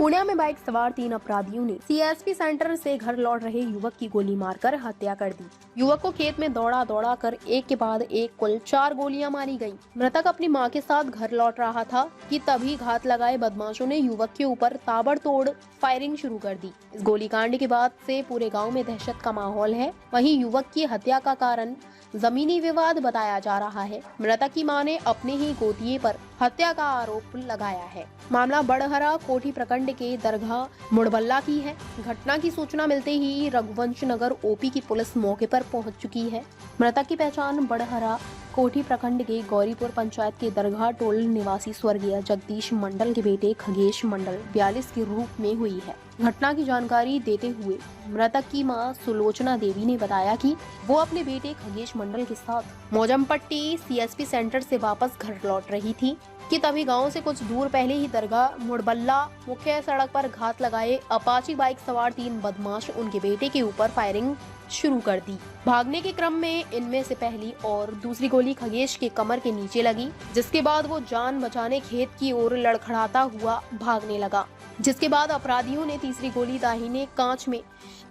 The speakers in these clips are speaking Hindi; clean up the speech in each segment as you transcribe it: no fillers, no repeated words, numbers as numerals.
पूर्णिया में बाइक सवार 3 अपराधियों ने सीएसपी सेंटर से घर लौट रहे युवक की गोली मारकर हत्या कर दी। युवक को खेत में दौड़ा कर एक के बाद एक कुल 4 गोलियां मारी गईं। मृतक अपनी मां के साथ घर लौट रहा था कि तभी घात लगाए बदमाशों ने युवक के ऊपर ताबड़तोड़ फायरिंग शुरू कर दी। इस गोलीकांड के बाद से पूरे गाँव में दहशत का माहौल है। वहीं युवक की हत्या का कारण जमीनी विवाद बताया जा रहा है। मृतक की मां ने अपने ही गोतिये पर हत्या का आरोप लगाया है। मामला बड़हरा कोठी प्रखंड के दरगाह मुड़बल्ला की है। घटना की सूचना मिलते ही रघुवंश नगर ओपी की पुलिस मौके पर पहुंच चुकी है। मृतक की पहचान बड़हरा कोठी प्रखंड के गौरीपुर पंचायत के दरगाह टोल निवासी स्वर्गीय जगदीश मंडल के बेटे खगेश मंडल 42 के रूप में हुई है। घटना की जानकारी देते हुए मृतक की मां सुलोचना देवी ने बताया कि वो अपने बेटे खगेश मंडल के साथ मौजमपट्टी सीएसपी सेंटर से वापस घर लौट रही थी कि तभी गांव से कुछ दूर पहले ही दरगाह मुड़बल्ला मुख्य सड़क पर घात लगाए अपाची बाइक सवार 3 बदमाश उनके बेटे के ऊपर फायरिंग शुरू कर दी। भागने के क्रम में इनमें से पहली और दूसरी गोली खगेश के कमर के नीचे लगी, जिसके बाद वो जान बचाने खेत की ओर लड़खड़ाता हुआ भागने लगा। जिसके बाद अपराधियों ने तीसरी गोली दाहिने कांच में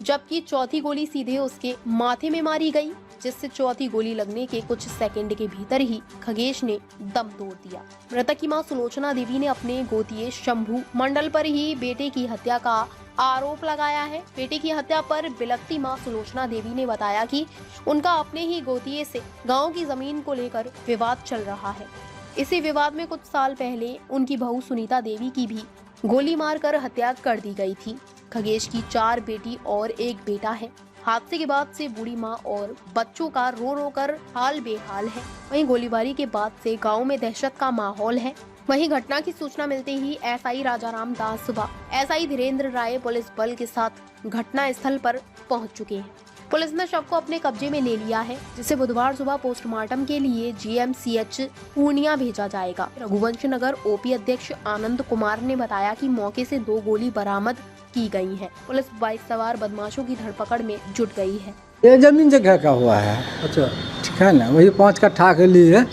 जबकि चौथी गोली सीधे उसके माथे में मारी गई, जिससे चौथी गोली लगने के कुछ सेकंड के भीतर ही खगेश ने दम तोड़ दिया। मृतक की मां सुलोचना देवी ने अपने गोतिये शंभू मंडल पर ही बेटे की हत्या का आरोप लगाया है। बेटे की हत्या पर बिलखती मां सुलोचना देवी ने बताया कि उनका अपने ही गोतिये से गांव की जमीन को लेकर विवाद चल रहा है। इसी विवाद में कुछ साल पहले उनकी बहू सुनीता देवी की भी गोली मारकर हत्या कर दी गई थी। खगेश की 4 बेटी और 1 बेटा है। हादसे के बाद से बूढ़ी मां और बच्चों का रो रो कर हाल बेहाल है। वहीं गोलीबारी के बाद से गांव में दहशत का माहौल है। वहीं घटना की सूचना मिलते ही एसआई राजाराम दास व एसआई धीरेन्द्र राय पुलिस बल के साथ घटना स्थल पर पहुंच चुके हैं। पुलिस ने शव को अपने कब्जे में ले लिया है, जिसे बुधवार सुबह पोस्टमार्टम के लिए जीएमसीएच पूर्णिया भेजा जाएगा। रघुवंश नगर ओपी अध्यक्ष आनंद कुमार ने बताया कि मौके से 2 गोली बरामद की गई है। पुलिस बाइक सवार बदमाशों की धरपकड़ में जुट गई है। ये जमीन जगह का हुआ है। अच्छा, ठीक है ना, वही 5 कट्ठा के लिए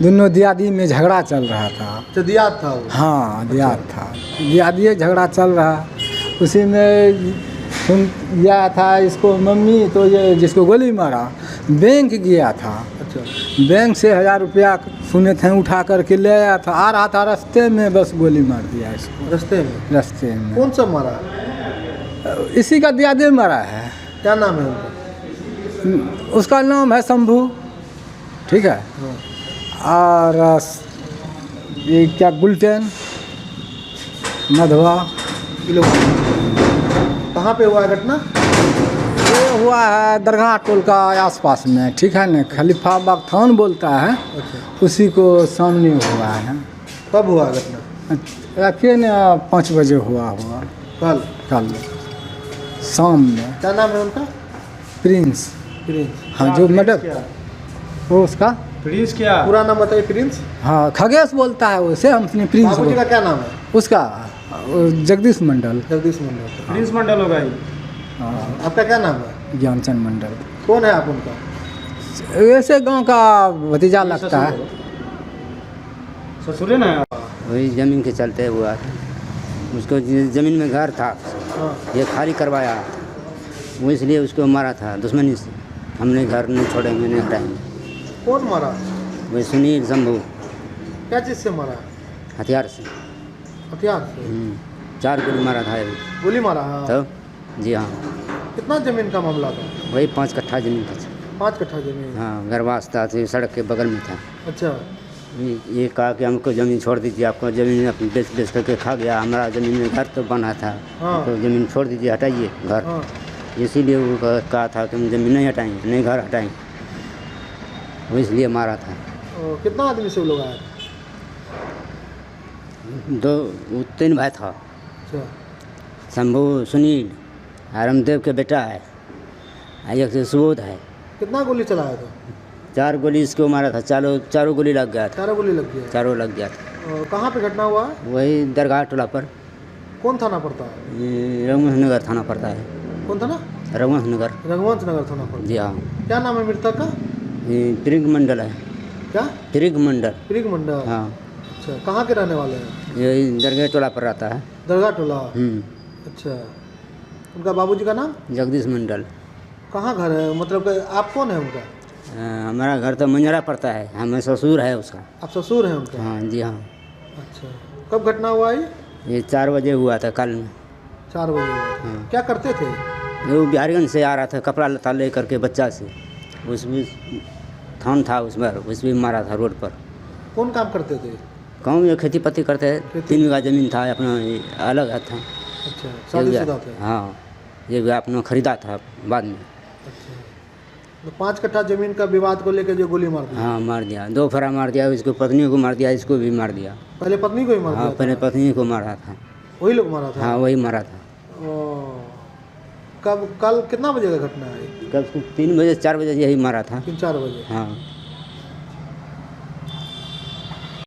दोनों दियादी में झगड़ा चल रहा था। तो दियाद था वो? हाँ, दियाद था। दियादी झगड़ा चल रहा, उसी में सुन गया था इसको मम्मी, तो ये जिसको गोली मारा बैंक गया था। अच्छा, बैंक से 1000 रुपया सुने थे उठा करके ले आया था। आ रहा था रास्ते में बस गोली मार दिया इसको। रास्ते में कौन सा मारा? इसी का दियादी मारा है। क्या नाम है उनका? उसका नाम है शंभू, ठीक है। और ये क्या गुलटेन मधवा। कहाँ पे हुआ है घटना? ये हुआ है दरगाह टोल का आसपास में, ठीक है ना। खलीफा बाग थान बोलता है। अच्छा, उसी को सामने हुआ है। कब हुआ घटना? रखिए ना 5 बजे हुआ कल शाम में। क्या नाम है उनका? प्रिंस। हाँ, जो मैडम वो उसका प्रिंस क्या पूरा नाम बताइए? प्रिंस? हाँ, खगेश बोलता है उसे, हम प्रिंस। बाबूजी का क्या नाम है? उसका जगदीश मंडल। प्रिंस मंडल होगा ये। हाँ। आपका क्या नाम है? ज्ञानचंद मंडल। कौन है आप उनका? ऐसे गांव का भतीजा लगता है। ससुर है ना? वही जमीन के चलते हुआ था। उसको जमीन में घर था, ये खाली करवाया, वो इसलिए उसको मारा था दुश्मनी से। हमने घर नहीं छोड़ेंगे, नहीं हटाएंगे। कौन मारा? वही सुनील शंभू। क्या चीज़ से मारा? हथियार से। हथियार से? 4 गोली मारा था। गोली मारा? हाँ। तो जी हाँ। कितना जमीन का मामला था? वही 5 कट्ठा जमीन था। 5 कट्ठा जमीन? हाँ, घर वास्ता थे, सड़क के बगल में था। अच्छा, ये कहा कि हमको ज़मीन छोड़ दीजिए, आपको ज़मीन अपनी बेच करके खा गया। हमारा ज़मीन में घर तो बना था। हाँ। तो ज़मीन छोड़ दीजिए, हटाइए घर। हाँ। इसीलिए वो कहा था कि हम ज़मीन नहीं हटाएंगे, नहीं घर हटाएंगे, वो इसलिए मारा था। कितना आदमी से लोग आए? 3 भाई था। अच्छा, शंभू, सुनील, रामदेव के बेटा है, एक से सुबोध है। कितना गोली चलाया था? 4 गोली इसको मारा था। चारों गोली लग गया था। 4 गोली लग गया? चारों लग गया था। कहाँ पे घटना हुआ है? वही दरगाह टोला पर। कौन थाना पड़ता है? ये रघुवंश नगर थाना पड़ता है। कौन थाना? रघुवंश नगर। रघुवंश नगर थाना पड़ता? जी हाँ। क्या नाम है मृतक का? ये त्रिग मंडल है। क्या? त्रिग मंडल। प्रिग मंडल? हाँ। अच्छा, कहाँ के रहने वाले हैं? ये दरगाह टोला पर रहता है। दरगाह टोला। हम्म, अच्छा, उनका बाबूजी का नाम? जगदीश मंडल। कहाँ घर है, मतलब कि आप कौन है उनका? हमारा घर तो मंजरा पड़ता है, हमें ससुर है उसका। आप ससुर हैं उनका? हाँ जी हाँ। अच्छा, कब घटना हुआ ये? ये 4 बजे हुआ था कल में। 4 बजे हुआ था। हाँ। क्या करते थे? वो बिहारीगंज से आ रहा था कपड़ा लता ले करके बच्चा से, उसमें थान था उसमें मारा था रोड पर। कौन काम करते थे? गाँव में खेती पत्ती करते हैं, खेती? 3 बीघा ज़मीन था अपना, ये अलग था। अच्छा, ये शादीशुदा थे? हाँ, ये भी अपना खरीदा था बाद में। अच्छा, तो 5 कट्ठा जमीन का विवाद को लेकर जो गोली मार दी? हाँ मार दिया, 2 फेरा मार दिया, इसको पत्नी को मार दिया, इसको भी मार दिया। पहले पत्नी को ही मार हाँ दिया पहले था? पत्नी को मारा था। वही लोग मारा था? हाँ वही मारा था। ओ, कब, कल कितना बजे का घटना है? कल 3 बजे 4 बजे यही मारा था। 3-4 बजे। हाँ